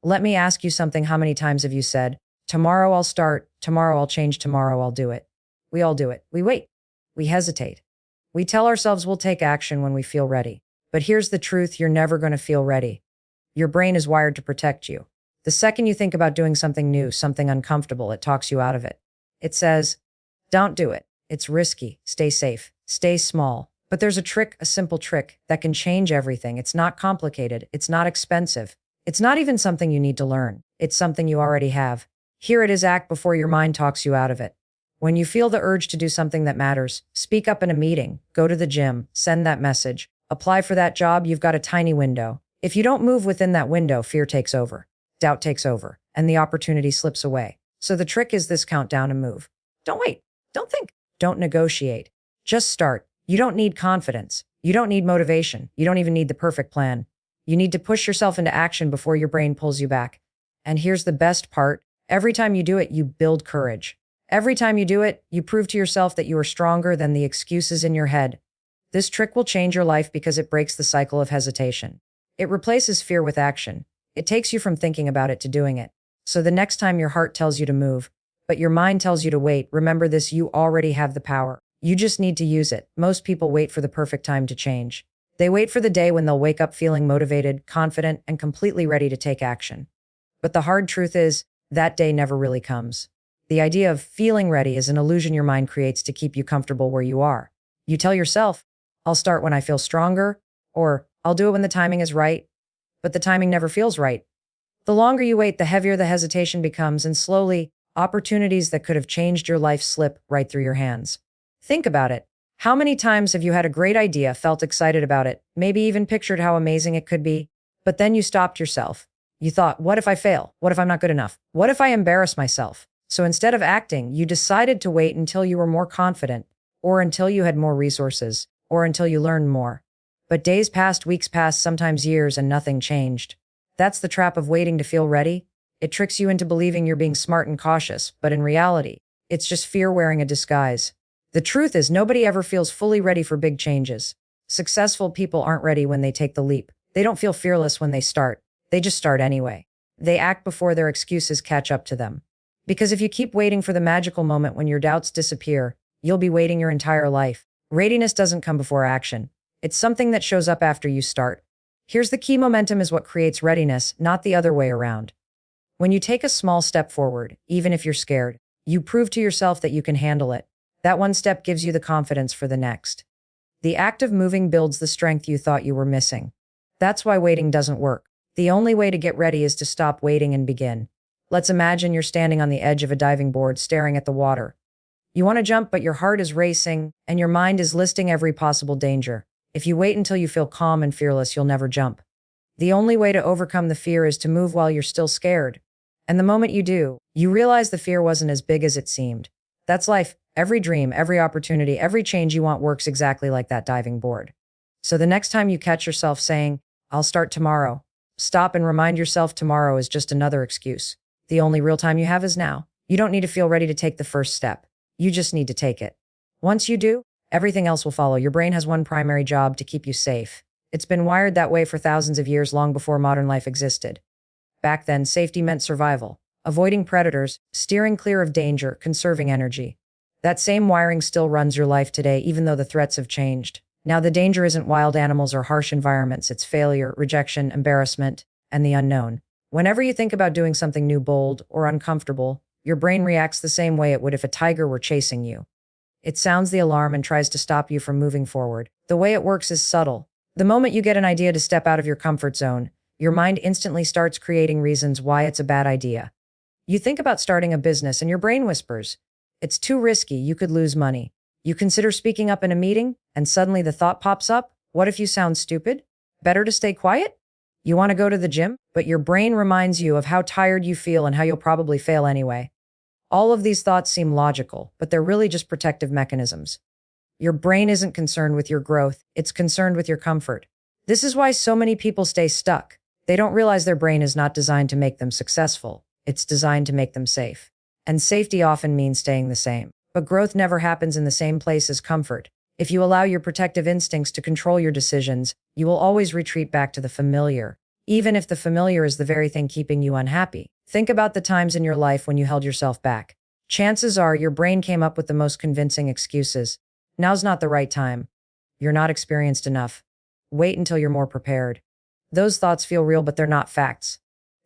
Let me ask you something. How many times have you said, tomorrow I'll start, tomorrow I'll change, tomorrow I'll do it? We all do it. We wait. We hesitate. We tell ourselves we'll take action when we feel ready. But here's the truth, you're never going to feel ready. Your brain is wired to protect you. The second you think about doing something new, something uncomfortable, it talks you out of it. It says, don't do it. It's risky. Stay safe. Stay small. But there's a trick, a simple trick, that can change everything. It's not complicated. It's not expensive. It's not even something you need to learn. It's something you already have. Here it is, act before your mind talks you out of it. When you feel the urge to do something that matters, speak up in a meeting, go to the gym, send that message, apply for that job, you've got a tiny window. If you don't move within that window, fear takes over, doubt takes over, and the opportunity slips away. So the trick is this: countdown and move. Don't wait. Don't think. Don't negotiate. Just start. You don't need confidence. You don't need motivation. You don't even need the perfect plan. You need to push yourself into action before your brain pulls you back. And here's the best part. Every time you do it, you build courage. Every time you do it, you prove to yourself that you are stronger than the excuses in your head. This trick will change your life because it breaks the cycle of hesitation. It replaces fear with action. It takes you from thinking about it to doing it. So the next time your heart tells you to move, but your mind tells you to wait, remember this: you already have the power. You just need to use it. Most people wait for the perfect time to change. They wait for the day when they'll wake up feeling motivated, confident, and completely ready to take action. But the hard truth is, that day never really comes. The idea of feeling ready is an illusion your mind creates to keep you comfortable where you are. You tell yourself, I'll start when I feel stronger, or I'll do it when the timing is right. But the timing never feels right. The longer you wait, the heavier the hesitation becomes, and slowly, opportunities that could have changed your life slip right through your hands. Think about it. How many times have you had a great idea, felt excited about it, maybe even pictured how amazing it could be, but then you stopped yourself? You thought, what if I fail? What if I'm not good enough? What if I embarrass myself? So instead of acting, you decided to wait until you were more confident, or until you had more resources, or until you learned more. But days passed, weeks passed, sometimes years, and nothing changed. That's the trap of waiting to feel ready. It tricks you into believing you're being smart and cautious, but in reality, it's just fear wearing a disguise. The truth is, nobody ever feels fully ready for big changes. Successful people aren't ready when they take the leap. They don't feel fearless when they start. They just start anyway. They act before their excuses catch up to them. Because if you keep waiting for the magical moment when your doubts disappear, you'll be waiting your entire life. Readiness doesn't come before action. It's something that shows up after you start. Here's the key: momentum is what creates readiness, not the other way around. When you take a small step forward, even if you're scared, you prove to yourself that you can handle it. That one step gives you the confidence for the next. The act of moving builds the strength you thought you were missing. That's why waiting doesn't work. The only way to get ready is to stop waiting and begin. Let's imagine you're standing on the edge of a diving board staring at the water. You want to jump, but your heart is racing and your mind is listing every possible danger. If you wait until you feel calm and fearless, you'll never jump. The only way to overcome the fear is to move while you're still scared. And the moment you do, you realize the fear wasn't as big as it seemed. That's life. Every dream, every opportunity, every change you want works exactly like that diving board. So the next time you catch yourself saying, I'll start tomorrow, stop and remind yourself tomorrow is just another excuse. The only real time you have is now. You don't need to feel ready to take the first step. You just need to take it. Once you do, everything else will follow. Your brain has one primary job: to keep you safe. It's been wired that way for thousands of years, long before modern life existed. Back then, safety meant survival, avoiding predators, steering clear of danger, conserving energy. That same wiring still runs your life today, even though the threats have changed. Now the danger isn't wild animals or harsh environments, it's failure, rejection, embarrassment, and the unknown. Whenever you think about doing something new, bold, or uncomfortable, your brain reacts the same way it would if a tiger were chasing you. It sounds the alarm and tries to stop you from moving forward. The way it works is subtle. The moment you get an idea to step out of your comfort zone, your mind instantly starts creating reasons why it's a bad idea. You think about starting a business and your brain whispers, it's too risky, you could lose money. You consider speaking up in a meeting, and suddenly the thought pops up, what if you sound stupid? Better to stay quiet? You want to go to the gym, but your brain reminds you of how tired you feel and how you'll probably fail anyway. All of these thoughts seem logical, but they're really just protective mechanisms. Your brain isn't concerned with your growth, it's concerned with your comfort. This is why so many people stay stuck. They don't realize their brain is not designed to make them successful. It's designed to make them safe. And safety often means staying the same. But growth never happens in the same place as comfort. If you allow your protective instincts to control your decisions, you will always retreat back to the familiar. even if the familiar is the very thing keeping you unhappy. Think about the times in your life when you held yourself back. Chances are your brain came up with the most convincing excuses. Now's not the right time. You're not experienced enough. Wait until you're more prepared. Those thoughts feel real, but they're not facts.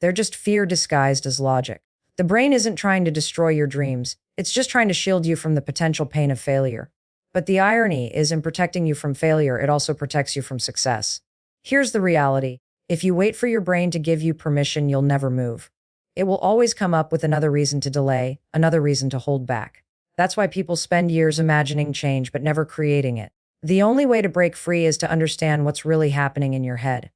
They're just fear disguised as logic. The brain isn't trying to destroy your dreams. It's just trying to shield you from the potential pain of failure. But the irony is, in protecting you from failure, it also protects you from success. Here's the reality. If you wait for your brain to give you permission, you'll never move. It will always come up with another reason to delay, another reason to hold back. That's why people spend years imagining change but never creating it. The only way to break free is to understand what's really happening in your head.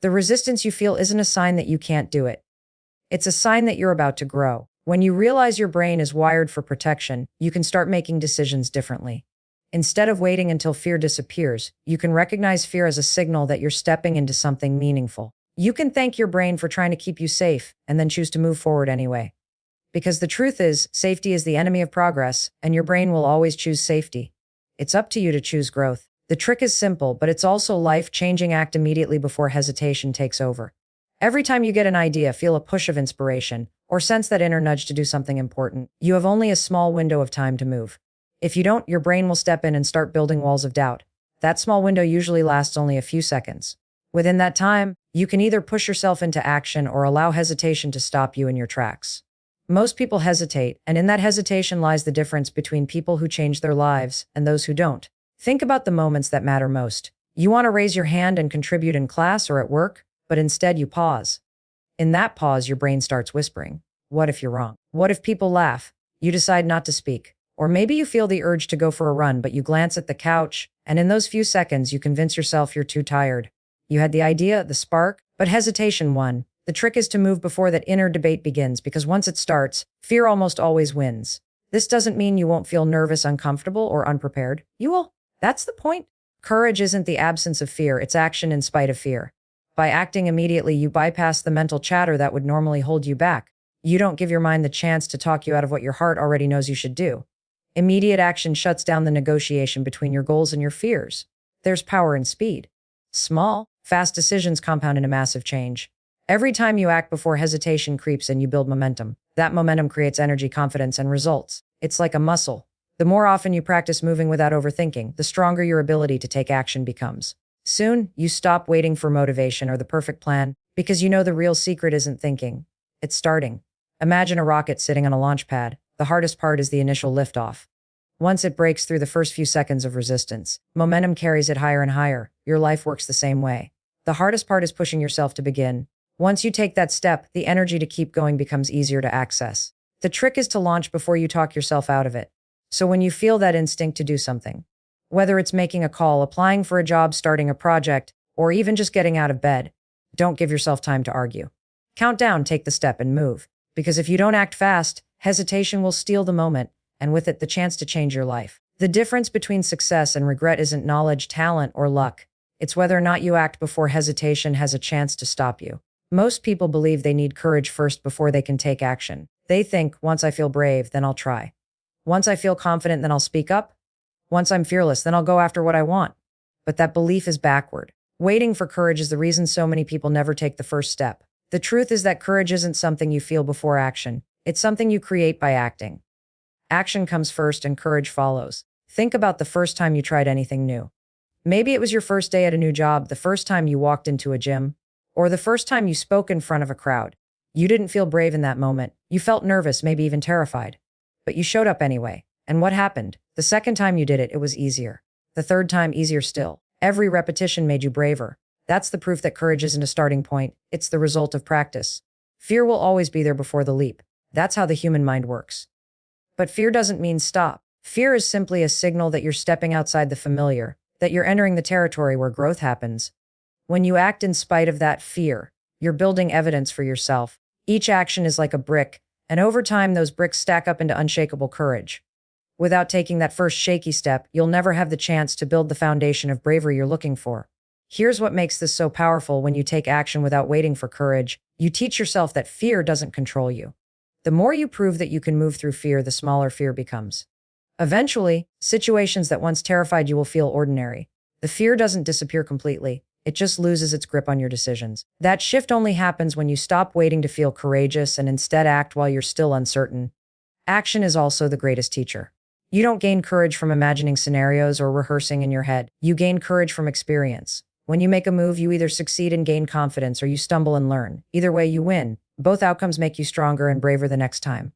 The resistance you feel isn't a sign that you can't do it. It's a sign that you're about to grow. When you realize your brain is wired for protection, you can start making decisions differently. Instead of waiting until fear disappears, you can recognize fear as a signal that you're stepping into something meaningful. You can thank your brain for trying to keep you safe and then choose to move forward anyway. Because the truth is, safety is the enemy of progress, and your brain will always choose safety. It's up to you to choose growth. The trick is simple, but it's also life-changing. Act immediately before hesitation takes over. Every time you get an idea, feel a push of inspiration, or sense that inner nudge to do something important. You have only a small window of time to move. If you don't, your brain will step in and start building walls of doubt. That small window usually lasts only a few seconds. Within that time, you can either push yourself into action or allow hesitation to stop you in your tracks. Most people hesitate, and in that hesitation lies the difference between people who change their lives and those who don't. Think about the moments that matter most. You want to raise your hand and contribute in class or at work, but instead you pause. In that pause, your brain starts whispering, "What if you're wrong? What if people laugh?" You decide not to speak. Or maybe you feel the urge to go for a run, but you glance at the couch, and in those few seconds, you convince yourself you're too tired. You had the idea, the spark, but hesitation won. The trick is to move before that inner debate begins, because once it starts, fear almost always wins. This doesn't mean you won't feel nervous, uncomfortable, or unprepared. You will. That's the point. Courage isn't the absence of fear, it's action in spite of fear. By acting immediately, you bypass the mental chatter that would normally hold you back. You don't give your mind the chance to talk you out of what your heart already knows you should do. Immediate action shuts down the negotiation between your goals and your fears. There's power in speed. Small, fast decisions compound into massive change. Every time you act before hesitation creeps in, you build momentum. That momentum creates energy, confidence, and results. It's like a muscle. The more often you practice moving without overthinking, the stronger your ability to take action becomes. Soon, you stop waiting for motivation or the perfect plan, because you know the real secret isn't thinking. It's starting. Imagine a rocket sitting on a launch pad. The hardest part is the initial liftoff. Once it breaks through the first few seconds of resistance, momentum carries it higher and higher. Your life works the same way. The hardest part is pushing yourself to begin. Once you take that step, the energy to keep going becomes easier to access. The trick is to launch before you talk yourself out of it. So when you feel that instinct to do something, whether it's making a call, applying for a job, starting a project, or even just getting out of bed, don't give yourself time to argue. Count down, take the step, and move. Because if you don't act fast, hesitation will steal the moment, and with it, the chance to change your life. The difference between success and regret isn't knowledge, talent, or luck. It's whether or not you act before hesitation has a chance to stop you. Most people believe they need courage first before they can take action. They think, once I feel brave, then I'll try. Once I feel confident, then I'll speak up. Once I'm fearless, then I'll go after what I want. But that belief is backward. Waiting for courage is the reason so many people never take the first step. The truth is that courage isn't something you feel before action. It's something you create by acting. Action comes first and courage follows. Think about the first time you tried anything new. Maybe it was your first day at a new job, the first time you walked into a gym, or the first time you spoke in front of a crowd. You didn't feel brave in that moment. You felt nervous, maybe even terrified. But you showed up anyway. And what happened? The second time you did it, it was easier. The third time, easier still. Every repetition made you braver. That's the proof that courage isn't a starting point. It's the result of practice. Fear will always be there before the leap. That's how the human mind works. But fear doesn't mean stop. Fear is simply a signal that you're stepping outside the familiar, that you're entering the territory where growth happens. When you act in spite of that fear, you're building evidence for yourself. Each action is like a brick, and over time those bricks stack up into unshakable courage. Without taking that first shaky step, you'll never have the chance to build the foundation of bravery you're looking for. Here's what makes this so powerful: when you take action without waiting for courage, you teach yourself that fear doesn't control you. The more you prove that you can move through fear, the smaller fear becomes. Eventually, situations that once terrified you will feel ordinary. The fear doesn't disappear completely. It just loses its grip on your decisions. That shift only happens when you stop waiting to feel courageous and instead act while you're still uncertain. Action is also the greatest teacher. You don't gain courage from imagining scenarios or rehearsing in your head. You gain courage from experience. When you make a move, you either succeed and gain confidence or you stumble and learn. Either way, you win. Both outcomes make you stronger and braver the next time.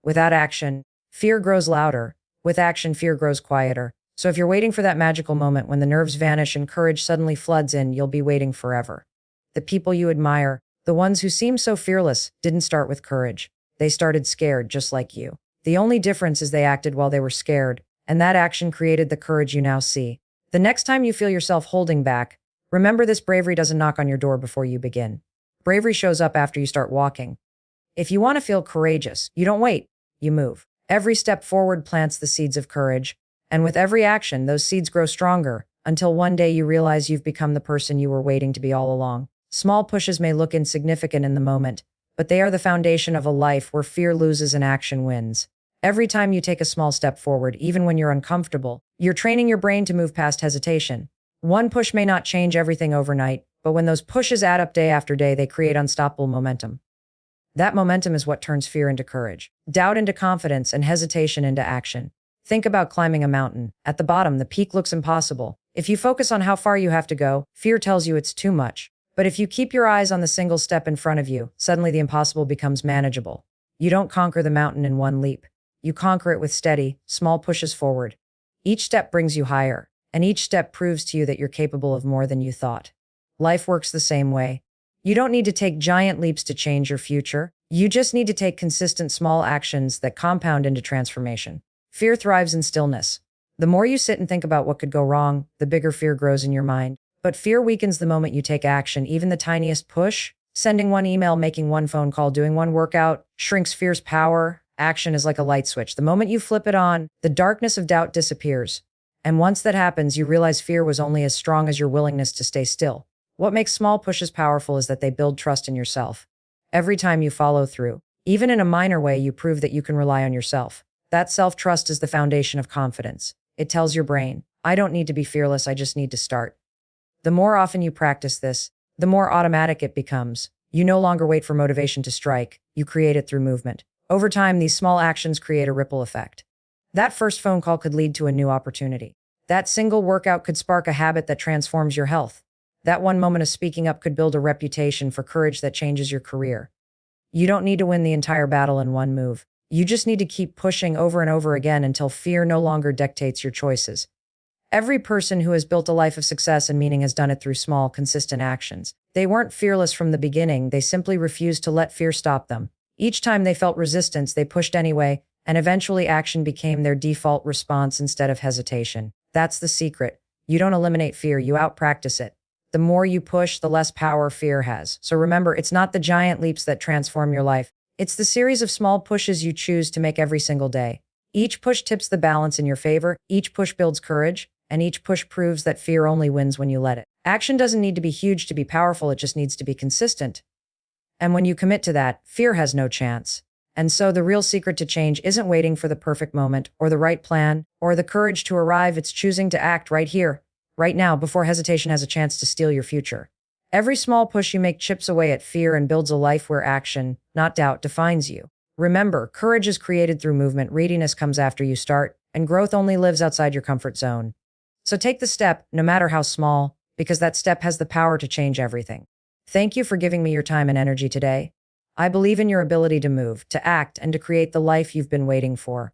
Without action, fear grows louder. With action, fear grows quieter. So if you're waiting for that magical moment when the nerves vanish and courage suddenly floods in, you'll be waiting forever. The people you admire, the ones who seem so fearless, didn't start with courage. They started scared, just like you. The only difference is they acted while they were scared, and that action created the courage you now see. The next time you feel yourself holding back, remember this: bravery doesn't knock on your door before you begin. Bravery shows up after you start walking. If you want to feel courageous, you don't wait, you move. Every step forward plants the seeds of courage, and with every action, those seeds grow stronger, until one day you realize you've become the person you were waiting to be all along. Small pushes may look insignificant in the moment, but they are the foundation of a life where fear loses and action wins. Every time you take a small step forward, even when you're uncomfortable, you're training your brain to move past hesitation. One push may not change everything overnight, but when those pushes add up day after day, they create unstoppable momentum. That momentum is what turns fear into courage, doubt into confidence, and hesitation into action. Think about climbing a mountain. At the bottom, the peak looks impossible. If you focus on how far you have to go, fear tells you it's too much. But if you keep your eyes on the single step in front of you, suddenly the impossible becomes manageable. You don't conquer the mountain in one leap. You conquer it with steady, small pushes forward. Each step brings you higher, and each step proves to you that you're capable of more than you thought. Life works the same way. You don't need to take giant leaps to change your future. You just need to take consistent small actions that compound into transformation. Fear thrives in stillness. The more you sit and think about what could go wrong, the bigger fear grows in your mind. But fear weakens the moment you take action. Even the tiniest push, sending one email, making one phone call, doing one workout, shrinks fear's power. Action is like a light switch. The moment you flip it on, the darkness of doubt disappears. And once that happens, you realize fear was only as strong as your willingness to stay still. What makes small pushes powerful is that they build trust in yourself. Every time you follow through, even in a minor way, you prove that you can rely on yourself. That self-trust is the foundation of confidence. It tells your brain, I don't need to be fearless, I just need to start. The more often you practice this, the more automatic it becomes. You no longer wait for motivation to strike, you create it through movement. Over time, these small actions create a ripple effect. That first phone call could lead to a new opportunity. That single workout could spark a habit that transforms your health. That one moment of speaking up could build a reputation for courage that changes your career. You don't need to win the entire battle in one move. You just need to keep pushing over and over again until fear no longer dictates your choices. Every person who has built a life of success and meaning has done it through small, consistent actions. They weren't fearless from the beginning, they simply refused to let fear stop them. Each time they felt resistance, they pushed anyway, and eventually action became their default response instead of hesitation. That's the secret. You don't eliminate fear, you out-practice it. The more you push, the less power fear has. So remember, it's not the giant leaps that transform your life. It's the series of small pushes you choose to make every single day. Each push tips the balance in your favor, each push builds courage, and each push proves that fear only wins when you let it. Action doesn't need to be huge to be powerful, it just needs to be consistent. And when you commit to that, fear has no chance. And so the real secret to change isn't waiting for the perfect moment, or the right plan, or the courage to arrive, it's choosing to act right here, right now, before hesitation has a chance to steal your future. Every small push you make chips away at fear and builds a life where action, not doubt, defines you. Remember, courage is created through movement, readiness comes after you start, and growth only lives outside your comfort zone. So take the step, no matter how small, because that step has the power to change everything. Thank you for giving me your time and energy today. I believe in your ability to move, to act, and to create the life you've been waiting for.